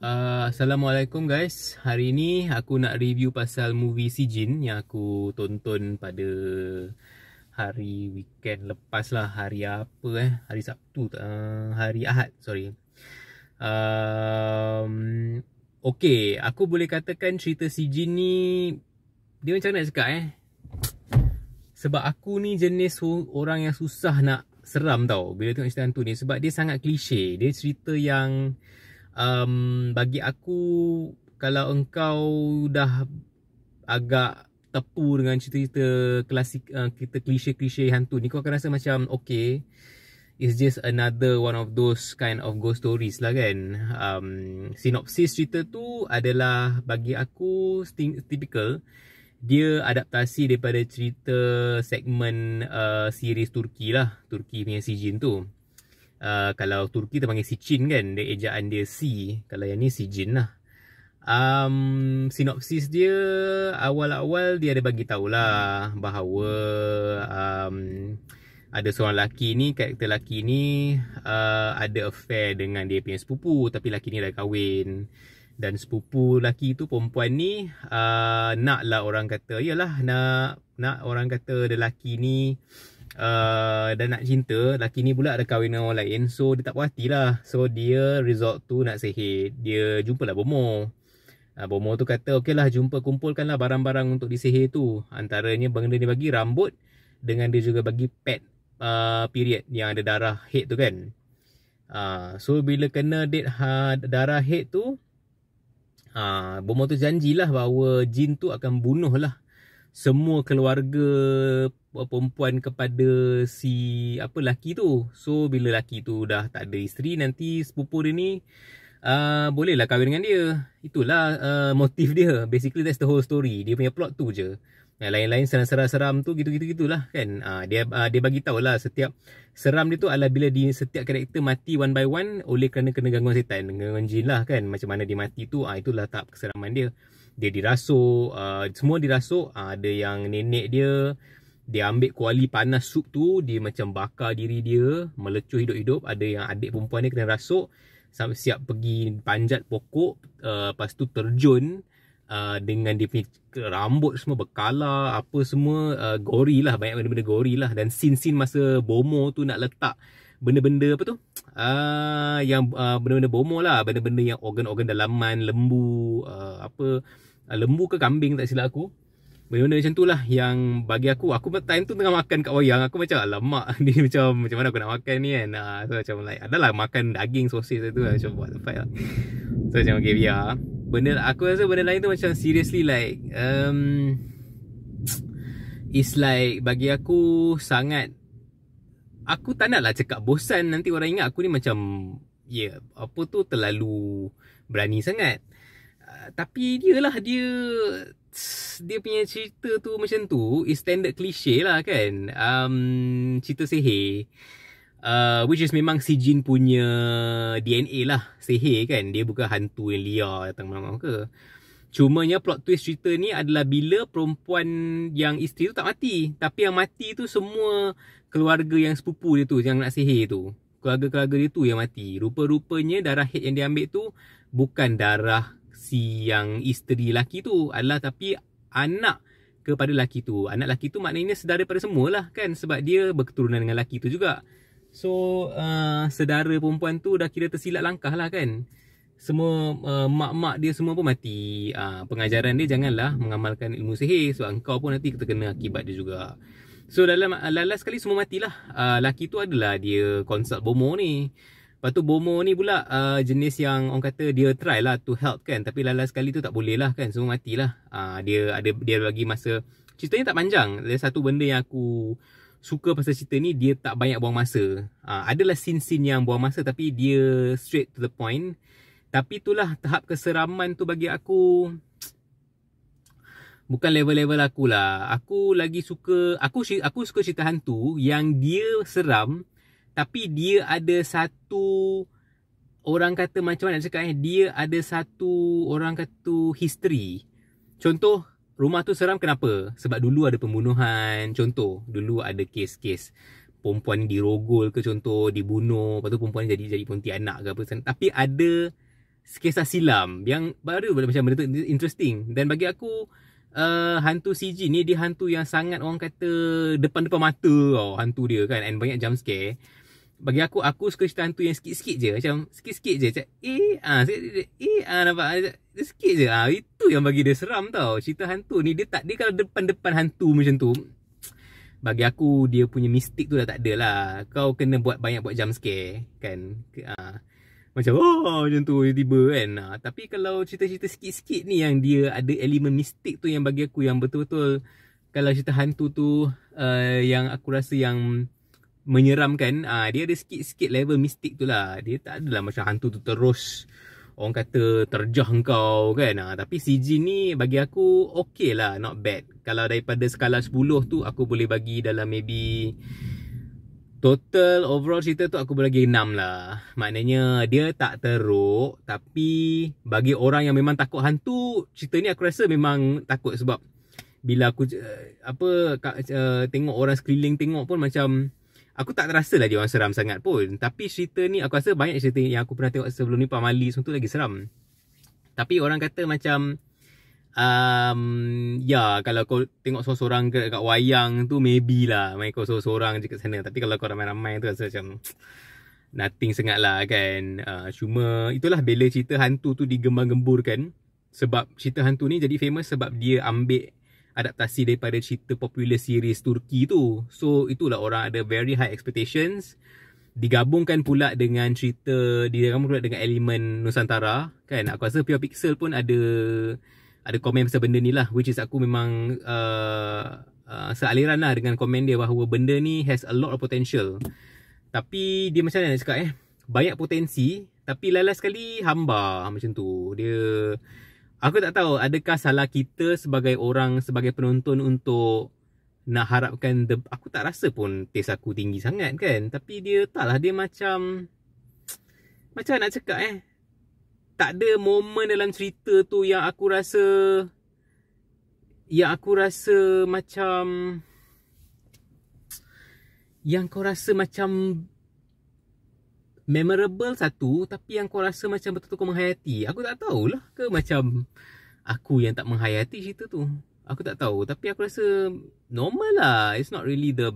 Assalamualaikum guys. Hari ni aku nak review pasal movie Sijin yang aku tonton pada hari weekend lepas lah. Hari apa Hari Sabtu hari Ahad, sorry. Okay, aku boleh katakan cerita Sijin ni, dia macam mana nak cakap sebab aku ni jenis orang yang susah nak seram tau bila tengok cerita hantu ni. Sebab dia sangat klise. Dia cerita yang bagi aku, kalau engkau dah agak tepu dengan cerita-cerita klasik, kita klise-klise hantu ni, kau akan rasa macam okay, it's just another one of those kind of ghost stories lah kan. Sinopsis cerita tu adalah bagi aku typical. Dia adaptasi daripada cerita segmen series Turki lah, Turki punya Sijin tu. Kalau Turki kita panggil Sicin kan, dia ejaan dia C. Kalau yang ni Sijin lah. Sinopsis dia, awal-awal dia ada bagi tahulah bahawa ada seorang lelaki ni, karakter lelaki ni ada affair dengan dia punya sepupu. Tapi lelaki ni dah kahwin. Dan sepupu lelaki tu, perempuan ni, naklah orang kata, yalah, nak orang kata lelaki ni dan nak cinta. Lelaki ni pula ada kahwin dengan orang lain. So dia tak puas hati lah. So dia resort tu nak sihir. Dia jumpalah bomoh. Bomoh tu kata okey lah, kumpulkanlah barang-barang untuk disihir tu. Antaranya benda dia bagi rambut, dengan dia juga bagi pad period yang ada darah head tu kan. So bila kena date darah head tu, bomoh tu janjilah bahawa jin tu akan bunuh lah semua keluarga perempuan kepada si lelaki tu. So bila lelaki tu dah tak ada isteri, nanti sepupu dia ni bolehlah kahwin dengan dia. Itulah motif dia. Basically that's the whole story. Dia punya plot tu je. Yang lain-lain seram-seram tu gitu-gitu-gitulah kan. Dia bagi tahulah setiap seram dia tu adalah bila setiap karakter mati one by one oleh kerana kena gangguan setan, gangguan jin lah kan. Macam mana dia mati tu, itulah tahap keseraman dia. Dia dirasuk, semua dirasuk. Ada yang nenek dia ambil kuali panas sup tu, dia macam bakar diri dia, melecuh hidup-hidup. Ada yang adik perempuan ni kena rasuk sampai siap pergi panjat pokok, lepas tu terjun dengan dia punya rambut semua berkala, apa semua, gori lah, banyak benda-benda gori lah. Dan scene-scene masa bomoh tu nak letak benda-benda apa tu, yang benda-benda bomoh lah, benda-benda yang organ-organ dalaman, lembu, lembu ke kambing tak silap aku. Benda-benda macam tu lah yang bagi aku time tu tengah makan kat wayang, aku macam alamak, ni macam mana aku nak makan ni kan. So macam like, adalah makan daging sosis tu lah, macam what the fuck lah. So macam okay, biar benda, aku rasa benda lain tu macam seriously like it's like bagi aku sangat, aku tak nak lah cakap bosan, nanti orang ingat aku ni macam terlalu berani sangat. Tapi dia punya cerita tu macam tu, is standard cliche lah kan. Cerita sihir, which is memang Sijin punya DNA lah, sihir kan. Dia bukan hantu yang liar datang malam-malam ke. Cumanya plot twist cerita ni adalah bila perempuan yang isteri tu tak mati, tapi yang mati tu semua keluarga yang sepupu dia tu, yang nak sihir tu. Keluarga-keluarga dia tu yang mati. Rupa-rupanya darah head yang dia ambil tu bukan darah si yang isteri lelaki tu, adalah tapi anak kepada lelaki tu. Anak lelaki tu maknanya saudara pada semualah kan, sebab dia berketurunan dengan lelaki tu juga. So saudara perempuan tu dah kira tersilap langkah lah kan. Semua mak-mak dia semua pun mati. Pengajaran dia janganlah mengamalkan ilmu sihir, sebab engkau pun nanti terkena akibat dia juga. So dalam last sekali semua matilah. Lelaki tu adalah dia consult bomoh ni. Lepas tu bomoh ni pula jenis yang orang kata dia try lah to help kan, tapi last sekali tu tak boleh lah kan, semua matilah. Dia bagi masa. Ceritanya tak panjang. Ada satu benda yang aku suka pasal cerita ni, dia tak banyak buang masa. Adalah scene-scene yang buang masa, tapi dia straight to the point. Tapi itulah tahap keseraman tu bagi aku, bukan level-level aku lah. Aku lagi suka, aku suka cerita hantu yang dia seram, tapi dia ada satu, orang kata macam mana nak cakap, dia ada satu, orang kata history. Contoh, rumah tu seram kenapa? Sebab dulu ada pembunuhan. Contoh, dulu ada kes-kes perempuan dirogol ke, contoh dibunuh, lepas tu perempuan jadi pontianak ke apa. Tapi ada kisah silam yang baru macam benda tu interesting. Dan bagi aku hantu CG ni dia hantu yang sangat orang kata depan-depan mata tau, hantu dia kan, and banyak jump scare. Bagi aku suka cerita hantu yang sikit-sikit je, macam sikit-sikit je, macam nampak dia sikit je. Itu yang bagi dia seram tau. Cerita hantu ni dia kalau depan-depan hantu macam tu, bagi aku dia punya mistik tu dah tak ada lah. Kau kena buat jump scare kan. Macam macam tu tiba-tiba kan. Tapi kalau cerita-cerita sikit-sikit ni yang dia ada elemen mistik tu, yang bagi aku yang betul-betul, kalau cerita hantu tu yang aku rasa yang menyeramkan, dia ada sikit-sikit level mistik tu lah. Dia tak adalah macam hantu tu terus orang kata terjah kau kan. Tapi CG ni bagi aku okay lah, not bad. Kalau daripada skala 10 tu aku boleh bagi dalam maybe total overall cerita tu aku boleh bagi 6 lah. Maknanya dia tak teruk, tapi bagi orang yang memang takut hantu, cerita ni aku rasa memang takut. Sebab bila aku tengok orang sekeliling tengok pun macam aku tak terasa lah dia orang seram sangat pun. Tapi cerita ni aku rasa banyak cerita yang aku pernah tengok sebelum ni, Pamali semua tu lagi seram. Tapi orang kata macam ya, kalau kau tengok seorang-seorang kat wayang tu maybe lah main kau seorang-seorang je kat sana. Tapi kalau kau ramai-ramai tu rasa macam nothing sangat lah kan. Cuma itulah bila cerita hantu tu digembar-gemburkan. Sebab cerita hantu ni jadi famous sebab dia ambil adaptasi daripada cerita popular series Turki tu. So itulah orang ada very high expectations. Digabungkan pula dengan cerita, digabungkan pula dengan elemen Nusantara kan. Aku rasa Pure Pixel pun ada komen pasal benda ni lah, which is aku memang sealiran lah dengan komen dia bahawa benda ni has a lot of potential. Tapi dia macam mana nak cakap banyak potensi, tapi lalas sekali hamba macam tu. Aku tak tahu adakah salah kita sebagai orang, sebagai penonton untuk nak harapkan aku tak rasa pun taste aku tinggi sangat kan. Tapi dia taklah, dia macam nak cakap tak ada momen dalam cerita tu yang aku rasa macam yang kau rasa macam memorable satu, tapi yang kau rasa macam betul-betul kau menghayati. Aku tak tahulah ke macam aku yang tak menghayati cerita tu. Aku tak tahu, tapi aku rasa normal lah. It's not really the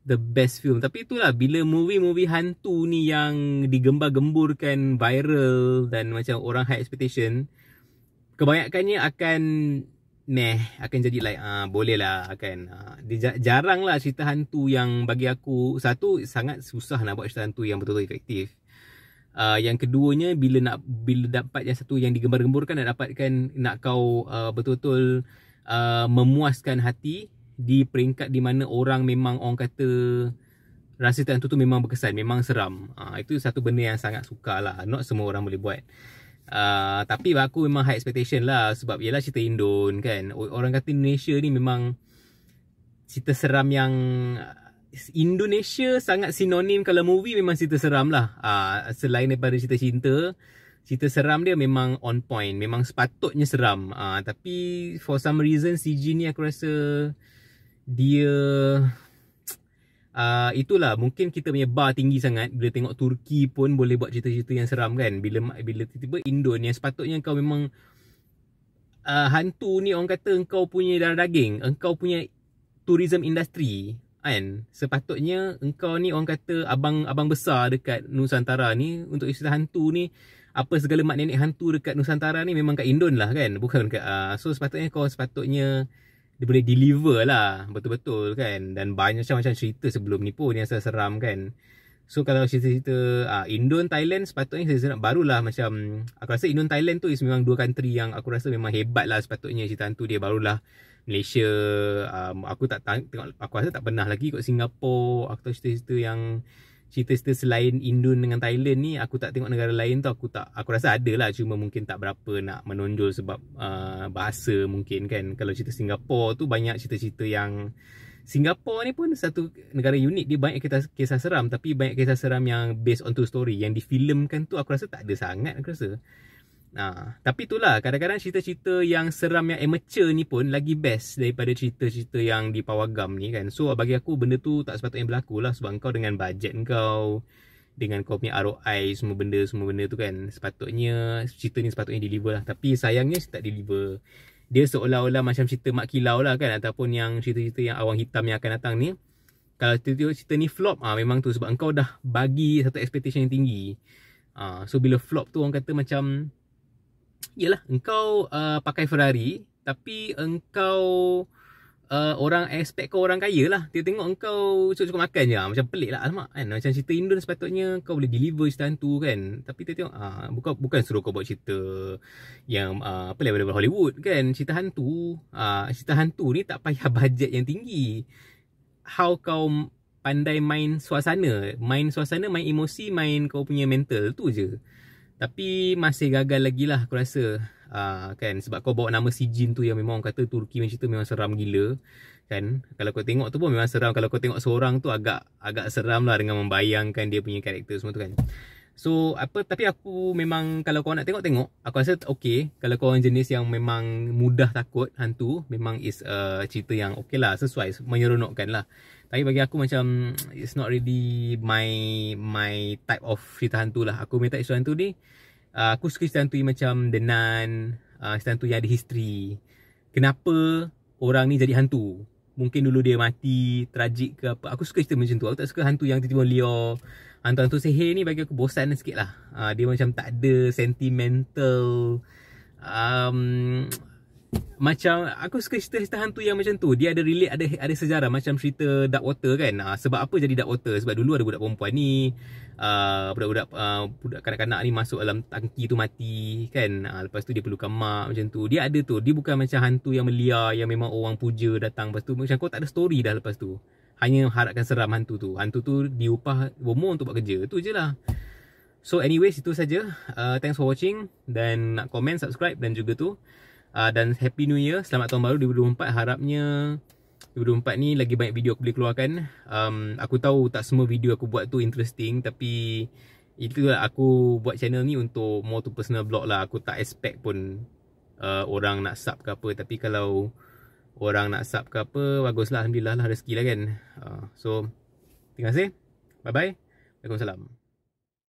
best film. Tapi itulah, bila movie-movie hantu ni yang digembar-gemburkan viral dan macam orang high expectation, kebanyakannya akan jadi like boleh lah kan. Jarang lah cerita hantu yang bagi aku, satu, sangat susah nak buat cerita hantu yang betul-betul efektif. Yang keduanya, bila dapat yang satu yang digembar-gemburkan, nak kau betul-betul memuaskan hati di peringkat di mana orang memang orang kata rasa cerita hantu tu memang berkesan, memang seram. Itu satu benda yang sangat suka lah. Not semua orang boleh buat. Tapi aku memang high expectation lah. Sebab ialah cerita Indon kan. Orang kata Indonesia ni memang cerita seram yang Indonesia sangat sinonim. Kalau movie memang cerita seram lah. Selain daripada cerita cinta, cerita seram dia memang on point, memang sepatutnya seram. Tapi for some reason CG ni aku rasa dia itulah, mungkin kita punya bar tinggi sangat. Bila tengok Turki pun boleh buat cerita-cerita yang seram kan. Bila tiba-tiba Indon yang sepatutnya kau memang hantu ni orang kata engkau punya darah daging, engkau punya tourism industry kan. Sepatutnya engkau ni orang kata abang besar dekat Nusantara ni. Untuk cerita hantu ni, apa segala mak nenek hantu dekat Nusantara ni memang kat Indon lah kan. Bukan kat so sepatutnya dia boleh deliver lah betul-betul kan. Dan banyak macam-macam cerita sebelum ni pun yang seram kan. So kalau cerita-cerita Indon, Thailand, sepatutnya cerita barulah macam, aku rasa Indon, Thailand tu is memang dua country yang aku rasa memang hebat lah sepatutnya cerita hantu dia. Barulah Malaysia, aku rasa tak pernah lagi kot Singapura. Aku tahu cerita-cerita yang cerita-cerita selain Indon dengan Thailand ni, aku tak tengok negara lain tu. Aku rasa ada lah, cuma mungkin tak berapa nak menonjol sebab bahasa mungkin kan. Kalau cerita Singapura tu banyak cerita-cerita yang Singapura ni pun satu negara unik. Dia banyak kisah seram, tapi banyak kisah seram yang based on true story. Yang difilmkan tu aku rasa tak ada sangat, aku rasa. Tapi itulah, kadang-kadang cerita-cerita yang seram yang amateur ni pun lagi best daripada cerita-cerita yang di pawagam ni kan. So bagi aku benda tu tak sepatutnya berlaku lah. Sebab kau dengan bajet kau dengan kau punya ROI semua benda tu kan. Sepatutnya cerita ni sepatutnya deliver lah, tapi sayangnya tak deliver. Dia seolah-olah macam cerita Mak Kilau lah kan, ataupun yang cerita-cerita yang Awang Hitam yang akan datang ni. Kalau cerita ni flop, memang tu sebab engkau dah bagi satu expectation yang tinggi. So bila flop tu orang kata macam, yelah, engkau pakai Ferrari, tapi engkau orang expect kau orang kaya lah. Dia tengok engkau cukup-cukup makan je, macam pelik lah. Alamak kan, macam cerita Indon sepatutnya kau boleh deliver cerita hantu kan. Tapi dia tengok bukan suruh kau buat cerita yang apa level Hollywood kan. Cerita hantu ni tak payah bajet yang tinggi. How kau pandai main suasana, main emosi, main kau punya mental, tu je. Tapi masih gagal lagi lah aku rasa. Kan, sebab kau bawa nama si Jin tu yang memang orang kata Turki main cerita memang seram gila kan. Kalau kau tengok tu pun memang seram. Kalau kau tengok seorang tu agak seram lah, dengan membayangkan dia punya karakter semua tu kan. So tapi aku memang, kalau kau nak tengok, aku rasa okay. Kalau kau orang jenis yang memang mudah takut hantu, memang is cerita yang okay lah, sesuai, menyeronokkan lah. Tapi bagi aku macam it's not really my type of cerita hantu lah. Aku punya type cerita hantu ni, aku suka cerita hantu macam The Nun, cerita hantu yang ada history. Kenapa orang ni jadi hantu? Mungkin dulu dia mati, tragik ke apa. Aku suka cerita macam tu. Aku tak suka hantu yang tiba-tiba liar. Hantu-hantu sihir ni bagi aku bosan sikit lah. Dia macam tak ada sentimental. Macam aku suka cerita hantu yang macam tu. Dia ada relate, ada sejarah. Macam cerita Dark Water kan. Sebab apa jadi Dark Water? Sebab dulu ada budak perempuan ni, budak kanak-kanak ni masuk dalam tangki tu mati kan. Lepas tu dia perlukan mak, macam tu. Dia ada tu. Dia bukan macam hantu yang melia, yang memang orang puja datang. Lepas tu macam kau tak ada story dah lepas tu. Hanya harapkan seram hantu tu. Hantu tu diupah umur untuk buat kerja. Tu je lah. So anyways, itu saja. Thanks for watching. Dan nak komen, subscribe dan juga tu. Dan Happy New Year. Selamat Tahun Baru 2024. Harapnya 2024 ni lagi banyak video aku boleh keluarkan. Aku tahu tak semua video aku buat tu interesting, tapi itulah, aku buat channel ni untuk more to personal blog lah. Aku tak expect pun orang nak sub ke apa. Tapi kalau orang nak sub ke apa, baguslah, alhamdulillah lah, rezeki lah kan. So terima kasih. Bye bye. Waalaikumsalam.